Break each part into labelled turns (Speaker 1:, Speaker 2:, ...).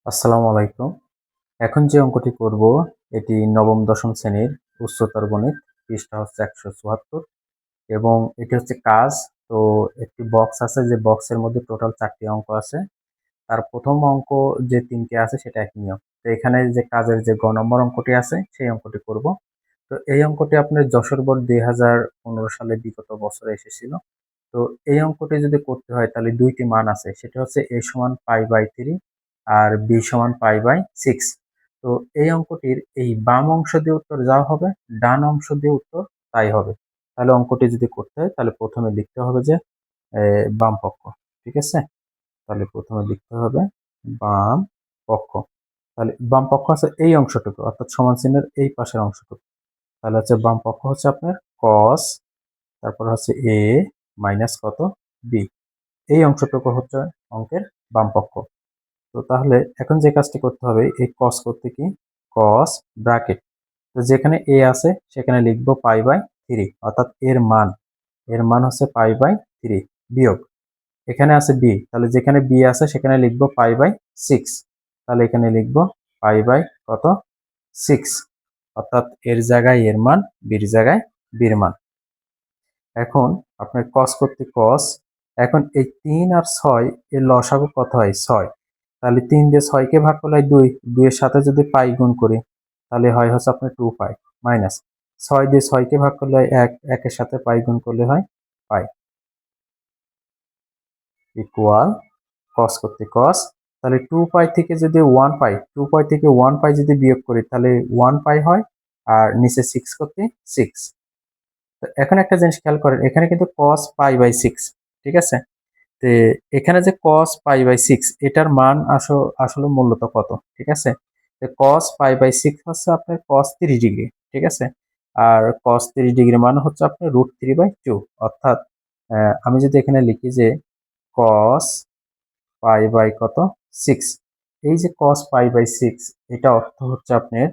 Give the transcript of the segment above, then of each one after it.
Speaker 1: আসসালামু আলাইকুম। এখন যে অঙ্কটি করব এটি নবম দশম শ্রেণীর উচ্চতর গণিত, পৃষ্ঠা হচ্ছে 174 এবং এটি হচ্ছে কাজ। তো একটি বক্স আছে, যে বক্সের মধ্যে টোটাল 4টি অঙ্ক আছে। তার প্রথম অঙ্ক যে 3টি আছে সেটা একই নিয়ম। তো এখানে যে কাজের যে গ নম্বর অঙ্কটি আছে সেই অঙ্কটি করব। তো এই অঙ্কটি আপনার যশোর বোর্ড 2015 সালে বিগত বছরে এসেছিল। তো এই অঙ্কটি যদি করতে হয় তাহলে দুইটি মান আছে, সেটা হচ্ছে a সমান π/3 আর b সমান π/6। তো এই অঙ্কটির এই বাম অংশ দিয়ে উত্তর যা হবে, ডান অংশ দিয়ে উত্তর তাই হবে। তাহলে অঙ্কটি যদি করতে হয় তাহলে প্রথমে লিখতে হবে যে বাম পক্ষ। ঠিক আছে, তাহলে প্রথমে লিখতে হবে বাম পক্ষ। তাহলে বাম পক্ষ আছে এই অংশটুকু, অর্থাৎ সমান চিহ্নের এই পাশের অংশটুকু। তাহলে হচ্ছে বাম পক্ষ হচ্ছে আপনার cos, তারপর হচ্ছে a মাইনাস কত b। এই অংশটুকু হচ্ছে অঙ্কের বাম পক্ষ। তো তাহলে এখন যে কাজটি করতে হবে, এই cos করতে কি, cos ব্র্যাকেট, তো যেখানে a আছে সেখানে লিখবো π/3, অর্থাৎ এর মান হচ্ছে π/3 বিয়োগ এখানে আছে b, তাহলে যেখানে b আছে সেখানে লিখবো π/6, তাহলে এখানে লিখবো কত 6, অর্থাৎ এর জায়গায় এর মান, বির জায়গায় বির মান। এখন আপনার cos করতে cos, এখন এই 3 আর 6 এর লসাগু কত হয় 6, তাহলে 3 দিয়ে 6 কে ভাগ করলে হয় 2, 2 এর সাথে যদি পাই গুণ করি তাহলে হয় হচ্ছে আপনার 2π, মাইনাস 6 দিয়ে 6 কে ভাগ করলে হয় 1, 1 এর সাথে পাই গুণ করলে হয় পাই, ইকুয়াল cos করতে cos। তাহলে 2π থেকে যদি 1π, 2π থেকে 1π যদি বিয়োগ করি তাহলে 1π হয়, আর নিচে 6 করতে 6। তো এখন একটা জিনিস খেয়াল করেন, এখানে কিন্তু cos π/6, ঠিক আছে। তো এখানে যে cos π/6 এটার মান আসলে মূলত কত, ঠিক আছে। তো cos π/6 হচ্ছে আপনার cos 30 ডিগ্রি, ঠিক আছে। আর cos 30 ডিগ্রি মান হচ্ছে আপনার √3/2, অর্থাৎ আমি যদি এখানে লিখি যে cos কত 6, এই যে cos π/6 এটা অর্থ হচ্ছে আপনার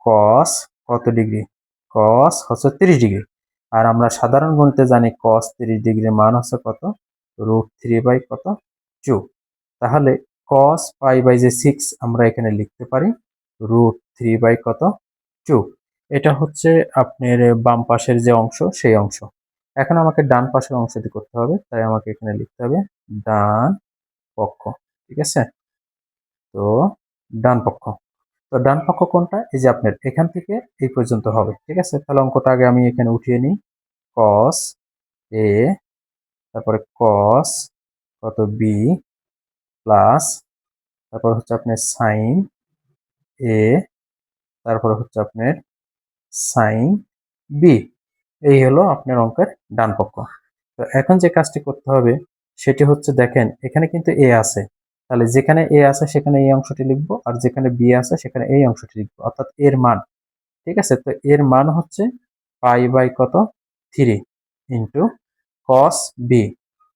Speaker 1: cos কত ডিগ্রি, cos হচ্ছে 30 ডিগ্রি। আর আমরা সাধারণ গণিতে জানি cos 30 ডিগ্রির মান হচ্ছে কত, √3 কত 2। তাহলে cos π/6 আমরা এখানে লিখতে পারি √3 কত 2। এটা হচ্ছে আপনার বাম পাশের যে অংশ সেই অংশ। এখন আমাকে ডান পাশের অংশটি করতে হবে, তাই আমাকে এখানে লিখতে হবে ডান পক্ষ। ঠিক আছে, তো ডান পক্ষ, তো ডান পক্ষ কোনটা, এই যে আপনার এখান থেকে এই পর্যন্ত হবে। ঠিক আছে, তাহলে অঙ্কটা আগে আমি এখানে উঠিয়ে নিই। cos a, তারপরে cos কত b প্লাস, তারপর হচ্ছে আপনার সাইন a, তারপরে হচ্ছে আপনার সাইন b। এই হলো আপনার অঙ্কের ডান পক্ষ। তো এখন যে কাজটি করতে হবে সেটি হচ্ছে, দেখেন এখানে কিন্তু a আছে, তাহলে যেখানে a আছে সেখানে এই অংশটি লিখবো, আর যেখানে b আছে সেখানে এই অংশটি লিখবো, অর্থাৎ এর মান। ঠিক আছে, তো এর মান হচ্ছে π/কত 3 ইন্টু cos b।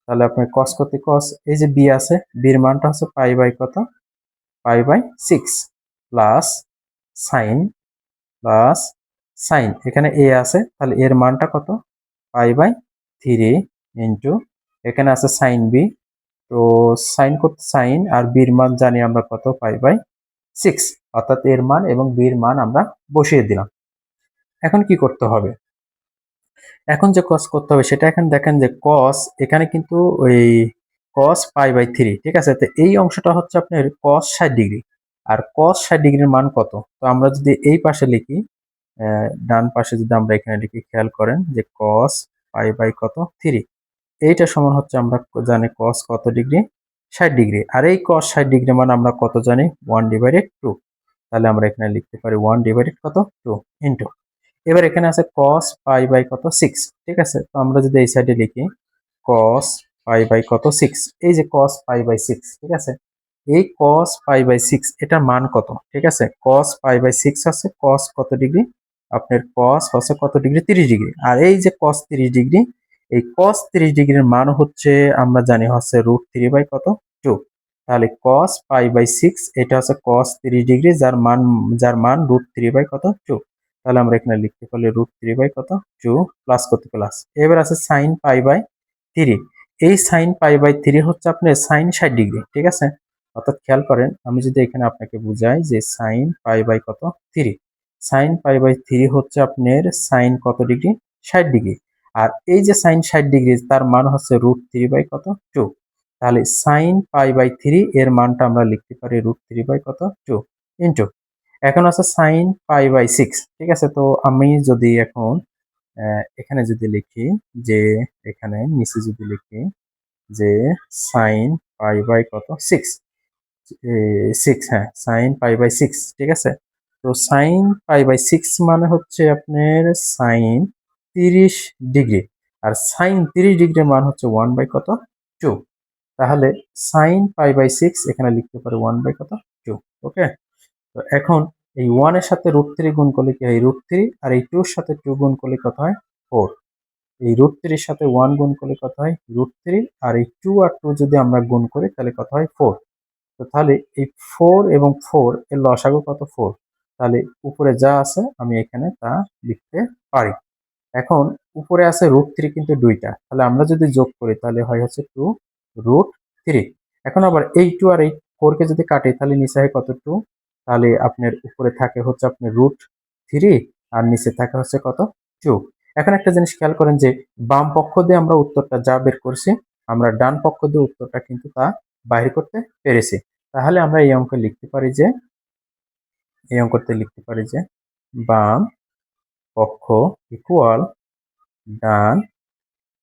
Speaker 1: তাহলে আপনার cos করতে cos, এই যে b আছে, b এর মানটা হচ্ছে π/কত π/6 প্লাস সাইন, প্লাস সাইন, এখানে a আছে তাহলে এর মানটা কত π/3 ইন্টু এখানে আছে সাইন b, তো সাইন করতে সাইন, আর বির মান জানি আমরা কত π/6, অর্থাৎ এর মান এবং বির মান আমরা বসিয়ে দিলাম। এখন কি করতে হবে, এখন যে cos করতে হবে সেটা এখন দেখেন যে cos এখানে কিন্তু ওই cos π/3, ঠিক আছে। তো এই অংশটা হচ্ছে আপনার cos 60 ডিগ্রি, আর cos 60 ডিগ্রির মান কত, তো আমরা যদি এই পাশে লিখি, ডান পাশে যদি আমরা এখানে লিখি, খেয়াল করেন যে cos π/কত 3, এইটা সমান হচ্ছে আমরা জানি cos কত ডিগ্রি 60 ডিগ্রি, আর এই cos 60 ডিগ্রি মান আমরা কত জানি 1/2। তাহলে আমরা এখানে লিখতে পারি 1/ কত 2 ইন্টু, এবার এখানে আছে cos π/কত 6, ঠিক আছে। তো আমরা যদি এই সাইডে লিখি cos π/কত 6, এই যে cos π/6, ঠিক আছে। এই cos π/6 এটার মান কত, ঠিক আছে। cos π/6 আছে cos কত ডিগ্রি, আপনার cos হচ্ছে কত ডিগ্রি 30 ডিগ্রি, আর এই যে cos 30 ডিগ্রি, এই cos 30 ডিগ্রির মান হচ্ছে আমরা জানি হচ্ছে √3 কত 2। তাহলে cos π/6 এটা হচ্ছে cos 30 ডিগ্রি যার মান √3 কত 2। তাহলে আমরা এখানে লিখতে পারলে √3 কত 2 প্লাস কত প্লাস, এবার আছে sin π/3, এই sin π/3 হচ্ছে আপনার sin 60 ডিগ্রি, ঠিক আছে। অর্থাৎ খেয়াল করেন, আমি যদি এখানে আপনাকে বুঝাই যে সাইন পাই বাই কত 3, সাইন পাই বাই 3 হচ্ছে আপনার সাইন কত ডিগ্রি 60 ডিগ্রি, আর এই যে সাইন 60 ডিগ্রি তার মান হচ্ছে √3 বাই কত 2। তাহলে সাইন পাই বাই 3 এর মানটা আমরা লিখতে পারি √3 বাই কত 2 ইন্টু, এখন আছে সাইন পাই বাই 6। ঠিক আছে, তো আমি যদি এখন এখানে যদি লিখি যে, এখানে নিচে যদি লিখি যে সাইন পাই বাই কত 6, 6, হ্যাঁ সাইন পাই বাই 6। ঠিক আছে, তো সাইন পাই বাই 6 মানে হচ্ছে আপনার সাইন 30 ডিগ্রি, আর সাইন 30 ডিগ্রি মান হচ্ছে 1 বাই কত 2। তাহলে সাইন পাই বাই 6 এখানে লিখতে পারি 1 বাই কত 2। ওকে, তো এখন এই 1 এর সাথে √3 গুণ করলে কি হয় √3, আর এই 2 এর সাথে 2 গুণ করলে কত হয় 4। এই √3 এর সাথে 1 গুণ করলে কত হয় √3, আর এই 2 আর 2 যদি আমরা গুণ করি তাহলে কত হয় 4। তো তাহলে এই 4 এবং 4 এর লসাগু কত 4, তাহলে উপরে যা আছে আমি এখানে তা লিখতে পারি। এখন উপরে আছে √3 কিন্তু দুইটা, তাহলে আমরা যদি যোগ করি তাহলে হয় হচ্ছে 2√3। এখন আবার এই 2 আর এই 4 কে যদি কাটি তাহলে নিচে হয় কত 2, তাহলে আপনার উপরে থাকে হচ্ছে আপনার √3 আর নিচে থাকে হচ্ছে কত 2। এখন একটা জিনিস খেয়াল করেন যে বাম পক্ষ দিয়ে আমরা উত্তরটা যা বের করছি, আমরা ডান পক্ষ দিয়ে উত্তরটা কিন্তু তা বাইর করতে পেরেছি। তাহলে আমরা এই অঙ্কে লিখতে পারি যে, এই অঙ্কতে লিখতে পারি যে বাম পক্ষ ইকুয়াল ডান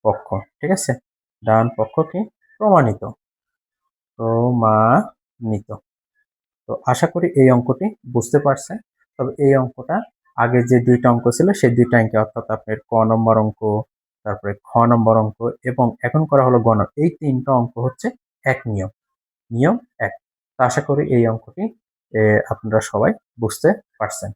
Speaker 1: পক্ষ। ঠিক আছে, ডান পক্ষ কি প্রমাণিত, প্রমাণিত। তো আশা করি এই অঙ্কটি বুঝতে পারছেন। তবে এই অঙ্কটা আগে যে দুইটা অঙ্ক ছিল সেই দুইটা অঙ্কে, অর্থাৎ আপনার ক নম্বর অঙ্ক, তারপরে খ নম্বর অঙ্ক এবং এখন করা হলো গ নম্বর, এই তিনটা অঙ্ক হচ্ছে এক নিয়ম, নিয়ম এক। তো আশা করি এই অঙ্কটি আপনারা সবাই বুঝতে পারছেন।